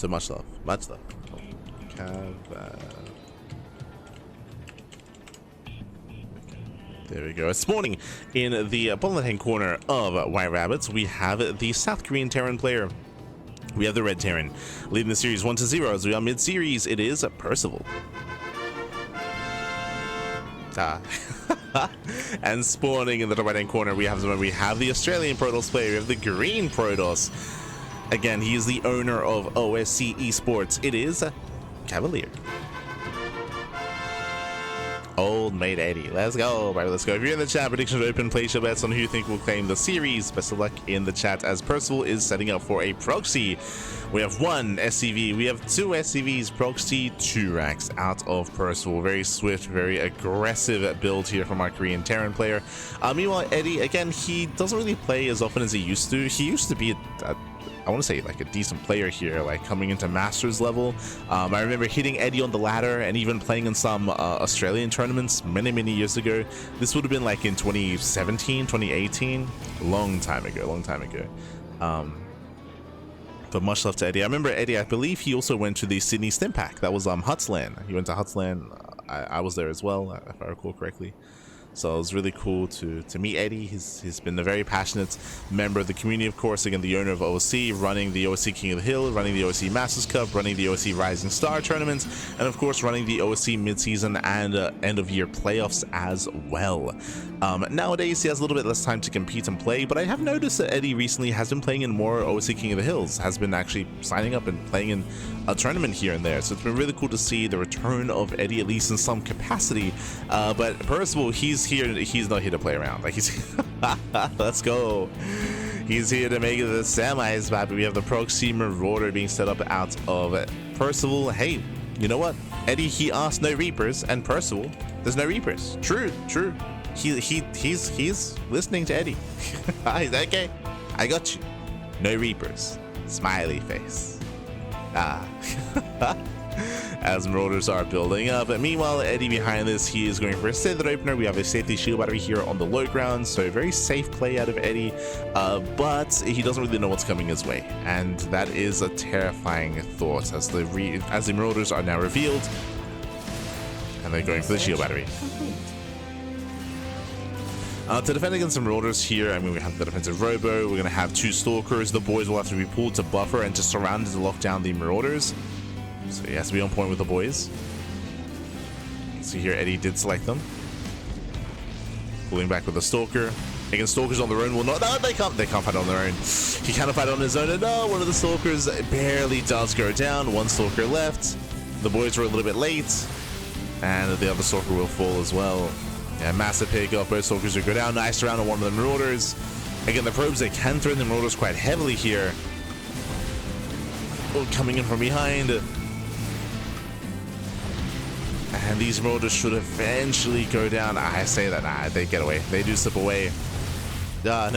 So much love. Much love. Cav. There we go. It's spawning in the bottom left-hand corner of White Rabbits. We have the South Korean Terran player. We have the Red Terran leading the series 1-0 as we are mid-series. It is Percival. And spawning in the top right-hand corner, we have the Australian Protoss player. We have the Green Protoss. Again, he is the owner of OSC Esports. It is CaVaLieR. Old mate 80. Let's go, bro. Let's go. If you're in the chat, predictions are open. Place your bets on who you think will claim the series. Best of luck in the chat as Percival is setting up for a proxy. We have one SCV. We have two SCVs. Proxy, 2 racks out of Percival. Very swift, very aggressive build here from our Korean Terran player. Meanwhile, Eddie, again, he doesn't really play as often as he used to. He used to be I want to say like a decent player here, like coming into Masters level. I remember hitting Eddie on the ladder and even playing in some Australian tournaments many years ago. This would have been like in 2017, 2018, long time ago. But much love to Eddie. I remember Eddie, I believe he also went to the Sydney Stimpak. That was Hutsland. He went to Hutsland. I was there as well, if I recall correctly. So it was really cool to meet Eddie. He's been a very passionate member of the community, of course. Again, the owner of OSC, running the OSC King of the Hill, running the OSC Masters Cup, running the OSC Rising Star tournaments, and of course running the OSC midseason and end of year playoffs as well. Nowadays he has a little bit less time to compete and play, but I have noticed that Eddie recently has been playing in more OSC King of the Hills, has been actually signing up and playing in a tournament here and there. So it's been really cool to see the return of Eddie, at least in some capacity. But Percival, he's here. He's not here to play around. Like he's let's go. He's here to make it the semis, but we have the proxy marauder being set up out of Percival. Hey, you know what? Eddie, he asked no Reapers, and Percival, there's no Reapers. True. He's listening to Eddie. He's okay. I got you. No Reapers. Smiley face. As marauders are building up. Meanwhile, Eddie behind this, he is going for a standard opener. We have a safety shield battery here on the low ground, so very safe play out of Eddie, but he doesn't really know what's coming his way, and that is a terrifying thought as the marauders are now revealed, and they're going for the shield battery. To defend against the marauders here, I mean, we have the defensive robo, we're going to have 2 stalkers. The boys will have to be pulled to buffer and to surround and to lock down the marauders. So he has to be on point with the boys. See here, Eddie did select them. Pulling back with the stalker. Again, stalkers on their own will not. No, they can't fight on their own. He cannot fight on his own. And no, one of the stalkers barely does go down. 1 stalker left. The boys were a little bit late, and the other stalker will fall as well. Yeah, massive pick off. Both stalkers will go down. Nice round on one of the marauders. Again, the probes, they can threaten the marauders quite heavily here. Oh, coming in from behind. And these marauders should eventually go down. I say that, they get away. They do slip away. No.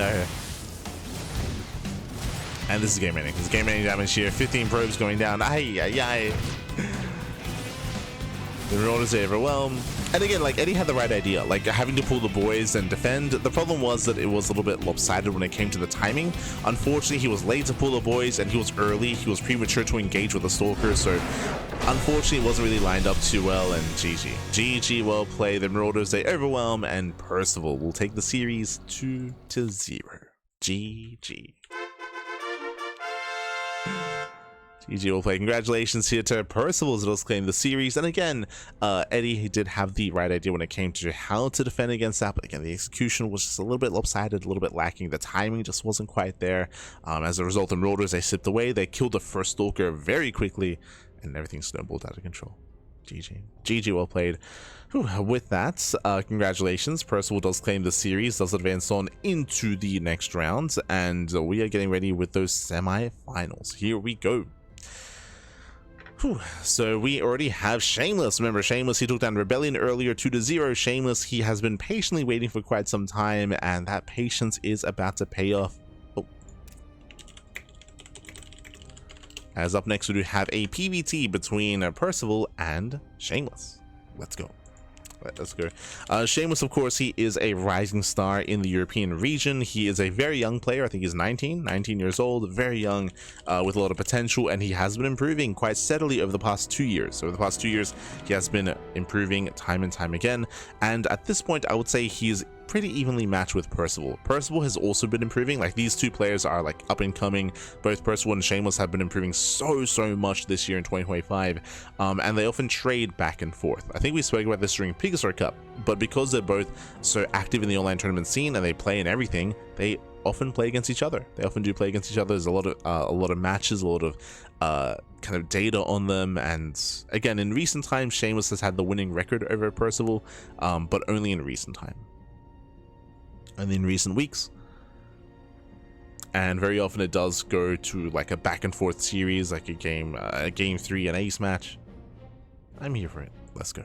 And this is game ending. This is game ending damage here. 15 probes going down. The marauders are overwhelmed. And again, like, Eddie had the right idea, like having to pull the boys and defend. The problem was that it was a little bit lopsided when it came to the timing. Unfortunately, he was late to pull the boys, and he was early. He was premature to engage with the stalker, so unfortunately it wasn't really lined up too well, and GG, well played. The marauders, they overwhelm, and Percival will take the series 2-0. GG. GG will play. Congratulations here to Percival as well as claim the series. And again, Eddie, he did have the right idea when it came to how to defend against that, but again, the execution was just a little bit lopsided, a little bit lacking. The timing just wasn't quite there. As a result, the marauders, they slipped away. They killed the first stalker very quickly, and everything snowballed out of control. GG, well played. Whew, with that, congratulations. Percival does claim the series, does advance on into the next round, and we are getting ready with those semi-finals. Here we go. So we already have Shameless. Remember, Shameless, he took down Rebellion earlier 2-0. Shameless, he has been patiently waiting for quite some time, and that patience is about to pay off. As up next, we do have a PvT between Percival and Shameless. Let's go. Let's go. Seamus, of course, he is a rising star in the European region. He is a very young player. I think he's 19 years old, very young, with a lot of potential, and he has been improving quite steadily over the past 2 years. Over the past 2 years, he has been improving time and time again, and at this point, I would say he's pretty evenly matched with Percival. Percival has also been improving. Like, these two players are like up and coming. Both Percival and Shameless have been improving so much this year in 2025, and they often trade back and forth. I think we spoke about this during Pegastar Cup, but because they're both so active in the online tournament scene and they play in everything, they often play against each other. They often do play against each other. There's a lot of matches, a lot of kind of data on them, and again, in recent times, Shameless has had the winning record over Percival, but only in recent time. And in recent weeks, and very often it does go to like a back and forth series, like a game 3, an ace match. I'm here for it. Let's go.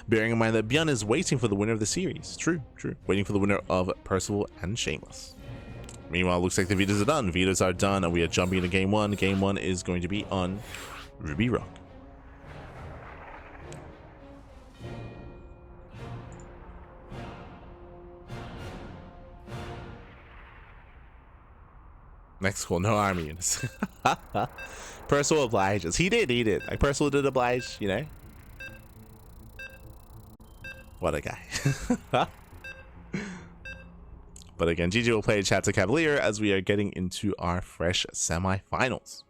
Bearing in mind that Björn is waiting for the winner of the series. True. Waiting for the winner of Percival and Shameless. Meanwhile, looks like the vetoes are done. Vetoes are done, and we are jumping into game 1. Game 1 is going to be on Ruby Rock. Next call, no army units. Percival obliges. He did. Like, Percival did oblige, you know? What a guy. But again, GG will play chat to CaVaLieR as we are getting into our fresh semi-finals.